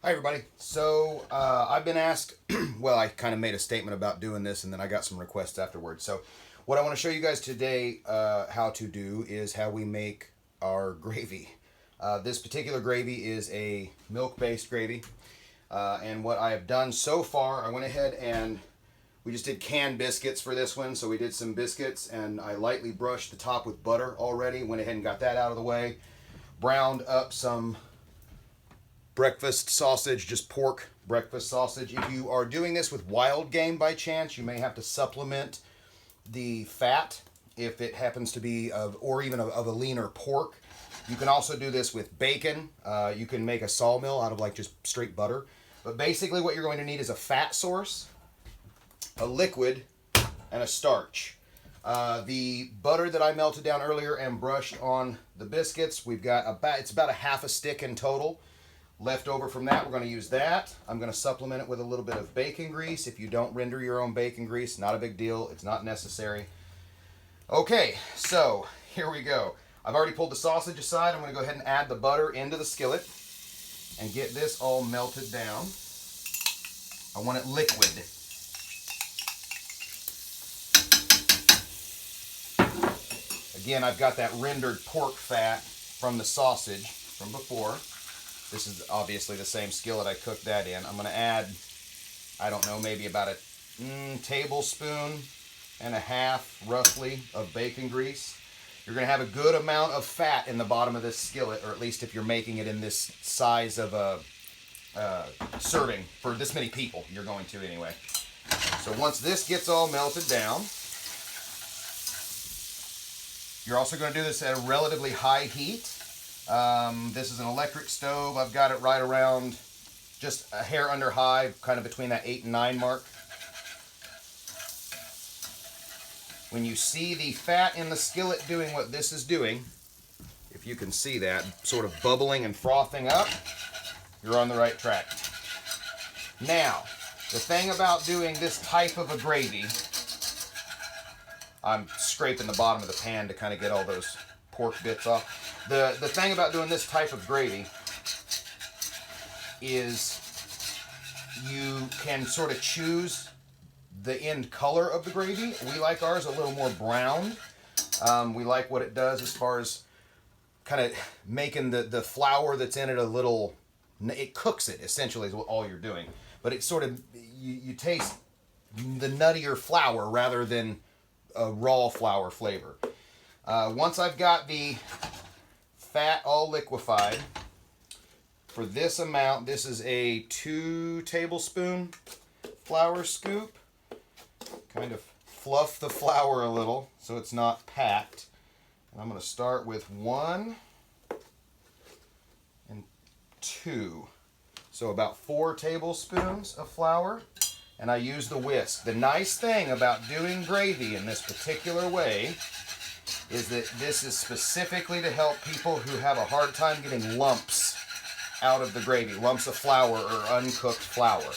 Hi everybody. So I've been asked, well, I kind of made a statement about doing this and then I got some requests afterwards. So what I want to show you guys today how to do is how we make our gravy. This particular gravy is a milk-based gravy. And what I have done so far, I went ahead and we just did canned biscuits for this one. So we did some biscuits and I lightly brushed the top with butter already. Went ahead and got that out of the way. Browned up some breakfast sausage, just pork breakfast sausage. If you are doing this with wild game by chance, you may have to supplement the fat if it happens to be or even of a leaner pork. You can also do this with bacon. You can make a sawmill out of like just straight butter. But basically what you're going to need is a fat source, a liquid, and a starch. The butter that I melted down earlier and brushed on the biscuits, it's about a half a stick in total. Left over from that, we're going to use that. I'm going to supplement it with a little bit of bacon grease. If you don't render your own bacon grease, not a big deal. It's not necessary. Okay, so here we go. I've already pulled the sausage aside. I'm going to go ahead and add the butter into the skillet and get this all melted down. I want it liquid. Again, I've got that rendered pork fat from the sausage from before. This is obviously the same skillet I cooked that in. I'm going to add, I don't know, maybe about a tablespoon and a half, roughly, of bacon grease. You're going to have a good amount of fat in the bottom of this skillet, or at least if you're making it in this size of a serving for this many people, you're going to anyway. So once this gets all melted down, you're also going to do this at a relatively high heat. This is an electric stove. I've got it right around just a hair under high, kind of between that 8 and 9 mark. When you see the fat in the skillet doing what this is doing, if you can see that, sort of bubbling and frothing up, you're on the right track. Now, the thing about doing this type of a gravy, I'm scraping the bottom of the pan to kind of get all those pork bits off. The thing about doing this type of gravy is you can sort of choose the end color of the gravy. We like ours a little more brown. We like what it does as far as kind of making the flour that's in it a little, it cooks it essentially is what all you're doing. But it sort of, you taste the nuttier flour rather than a raw flour flavor. Once I've got the fat all liquefied, for this amount, this is a 2 tablespoon flour scoop. Kind of fluff the flour a little so it's not packed. And I'm going to start with 1 and 2. So about 4 tablespoons of flour. And I use the whisk. The nice thing about doing gravy in this particular way is that this is specifically to help people who have a hard time getting lumps out of the gravy, lumps of flour or uncooked flour.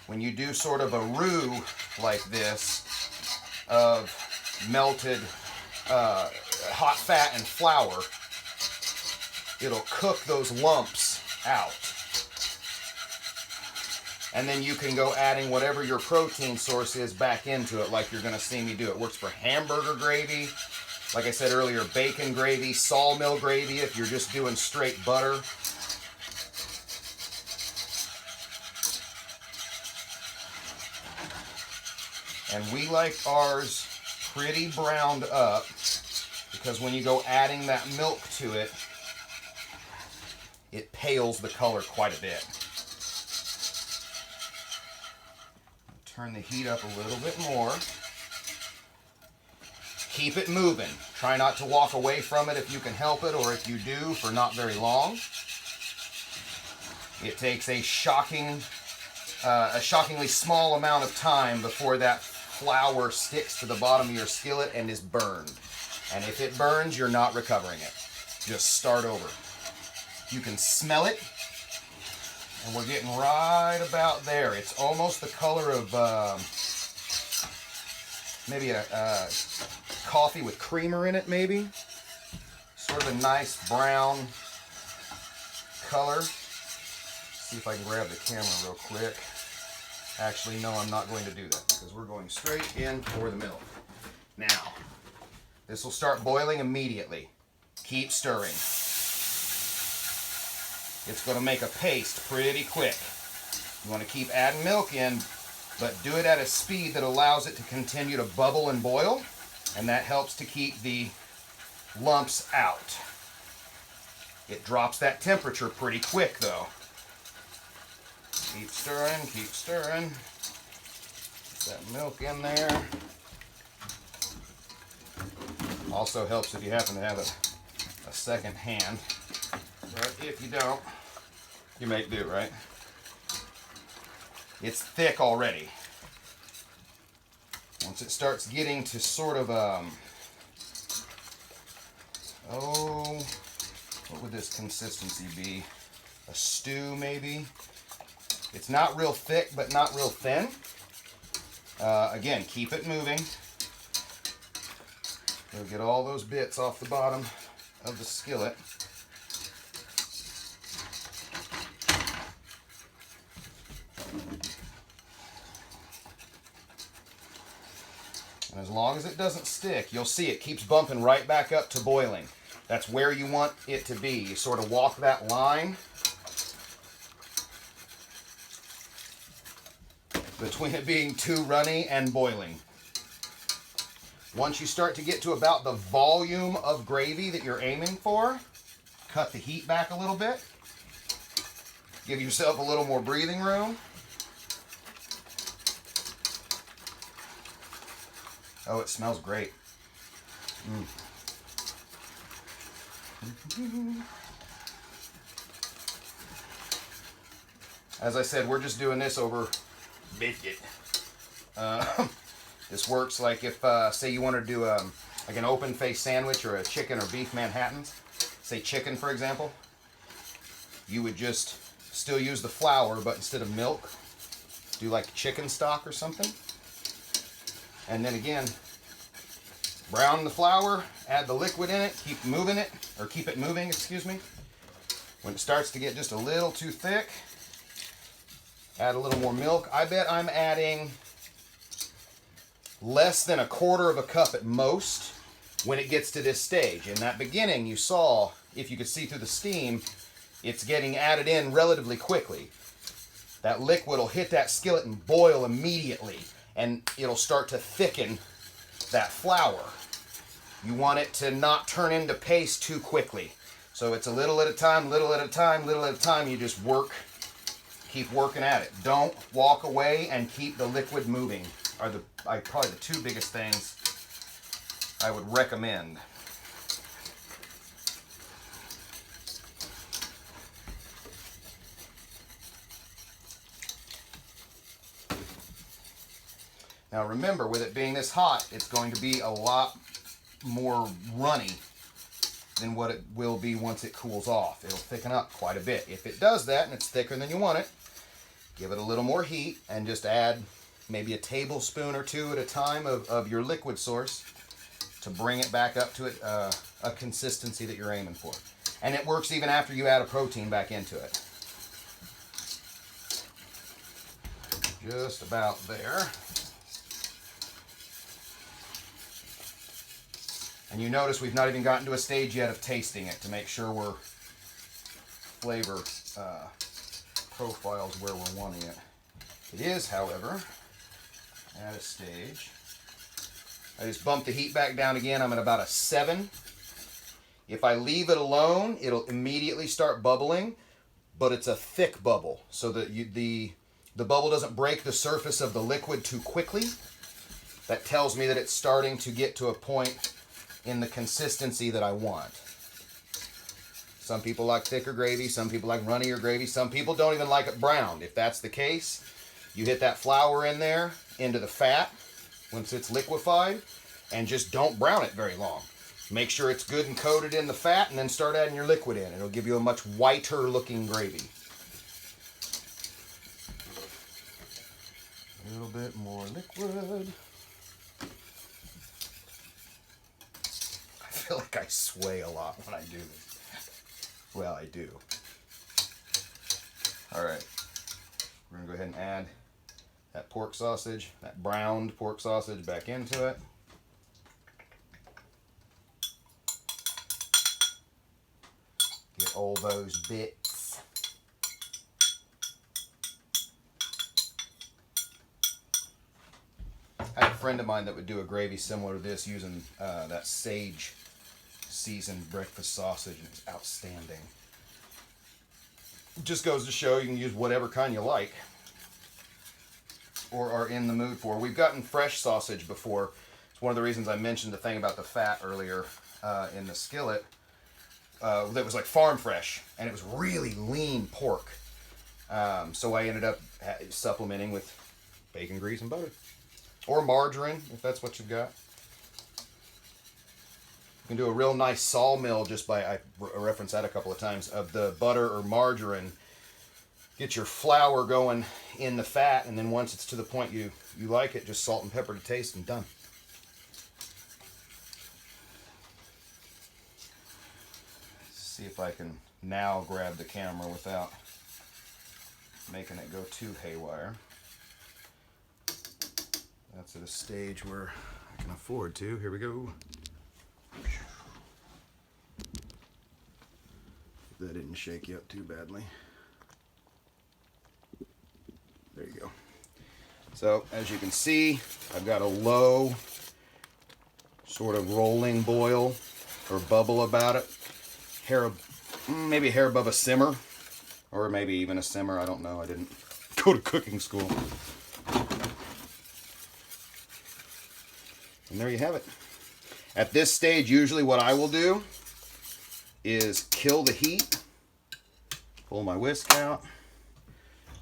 When you do sort of a roux like this of melted hot fat and flour, it'll cook those lumps out. And then you can go adding whatever your protein source is back into it, like you're going to see me do. It works for hamburger gravy, like I said earlier, bacon gravy, sawmill gravy if you're just doing straight butter. And we like ours pretty browned up because when you go adding that milk to it, it pales the color quite a bit. Turn the heat up a little bit more. Keep it moving. Try not to walk away from it if you can help it, or if you do, for not very long. It takes a shockingly small amount of time before that flour sticks to the bottom of your skillet and is burned. And if it burns, you're not recovering it. Just start over. You can smell it. And we're getting right about there. It's almost the color of maybe a coffee with creamer in it, maybe. Sort of a nice brown color. See if I can grab the camera real quick. Actually, no, I'm not going to do that because we're going straight in for the milk. Now, this will start boiling immediately. Keep stirring. It's going to make a paste pretty quick. You want to keep adding milk in, but do it at a speed that allows it to continue to bubble and boil, and that helps to keep the lumps out. It drops that temperature pretty quick though. Keep stirring, keep stirring. Get that milk in there. Also helps if you happen to have a second hand, but if you don't, you make do, right? It's thick already. Once it starts getting to sort of, what would this consistency be? A stew, maybe? It's not real thick, but not real thin. Again, keep it moving. You'll get all those bits off the bottom of the skillet. And as long as it doesn't stick, you'll see it keeps bumping right back up to boiling. That's where you want it to be. You sort of walk that line between it being too runny and boiling. Once you start to get to about the volume of gravy that you're aiming for, cut the heat back a little bit. Give yourself a little more breathing room. Oh, it smells great. As I said, we're just doing this over biscuit. This works like if, say you want to do like an open face sandwich or a chicken or beef Manhattans. Say chicken, for example. You would just still use the flour, but instead of milk, do like chicken stock or something. And then again, brown the flour, add the liquid in it, keep moving it, or keep it moving, excuse me. When it starts to get just a little too thick, add a little more milk. I bet I'm adding less than 1/4 cup at most when it gets to this stage. In that beginning, you saw, if you could see through the steam, it's getting added in relatively quickly. That liquid will hit that skillet and boil immediately, and it'll start to thicken that flour. You want it to not turn into paste too quickly. So it's a little at a time, little at a time, little at a time. You just work, keep working at it. Don't walk away, and keep the liquid moving are probably the two biggest things I would recommend. Now remember, with it being this hot, it's going to be a lot more runny than what it will be once it cools off. It'll thicken up quite a bit. If it does that and it's thicker than you want it, give it a little more heat and just add maybe a tablespoon or two at a time of your liquid source to bring it back up to a consistency that you're aiming for. And it works even after you add a protein back into it. Just about there. And you notice we've not even gotten to a stage yet of tasting it to make sure we're flavor profiles where we're wanting it. It is, however, at a stage. I just bumped the heat back down again. I'm at about a 7. If I leave it alone, it'll immediately start bubbling, but it's a thick bubble, so that the bubble doesn't break the surface of the liquid too quickly. That tells me that it's starting to get to a point in the consistency that I want. Some people like thicker gravy, some people like runnier gravy, some people don't even like it browned. If that's the case, you hit that flour in there into the fat once it's liquefied, and just don't brown it very long. Make sure it's good and coated in the fat, and then start adding your liquid in. It'll give you a much whiter looking gravy. A little bit more liquid. I feel like I sway a lot when I do this. Well, I do. All right, we're gonna go ahead and add that pork sausage, that browned pork sausage back into it. Get all those bits. I had a friend of mine that would do a gravy similar to this using that sage seasoned breakfast sausage, and it's outstanding. It just goes to show you can use whatever kind you like or are in the mood for. We've gotten fresh sausage before. It's one of the reasons I mentioned the thing about the fat earlier in the skillet. That was like farm fresh, and it was really lean pork. So I ended up supplementing with bacon grease and butter. Or margarine, if that's what you've got. You can do a real nice sawmill just by, I referenced that a couple of times, of the butter or margarine. Get your flour going in the fat, and then once it's to the point you like it, just salt and pepper to taste, and done. Let's see if I can now grab the camera without making it go too haywire. That's at a stage where I can afford to. Here we go. That didn't shake you up too badly. There you go. So as you can see, I've got a low sort of rolling boil or bubble about it. Maybe a hair above a simmer, or maybe even a simmer. I don't know. I didn't go to cooking school. And there you have it. At this stage, usually what I will do is kill the heat, pull my whisk out,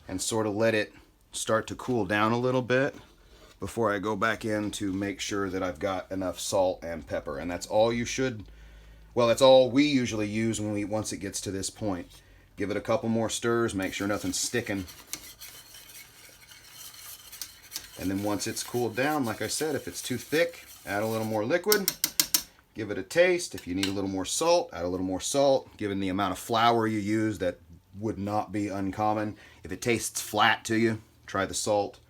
and sort of let it start to cool down a little bit before I go back in to make sure that I've got enough salt and pepper. And that's all you should, well, that's all we usually use once it gets to this point. Give it a couple more stirs, make sure nothing's sticking. And then once it's cooled down, like I said, if it's too thick, add a little more liquid. Give it a taste. If you need a little more salt, add a little more salt. Given the amount of flour you use, that would not be uncommon. If it tastes flat to you, try the salt.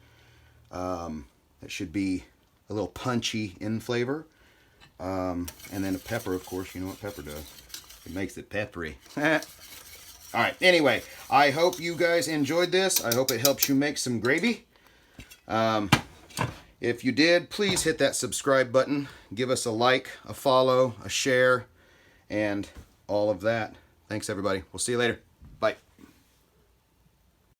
It should be a little punchy in flavor. And then a pepper, of course. You know what pepper does. It makes it peppery. All right. Anyway, I hope you guys enjoyed this. I hope it helps you make some gravy. If you did, please hit that subscribe button. Give us a like, a follow, a share, and all of that. Thanks, everybody. We'll see you later.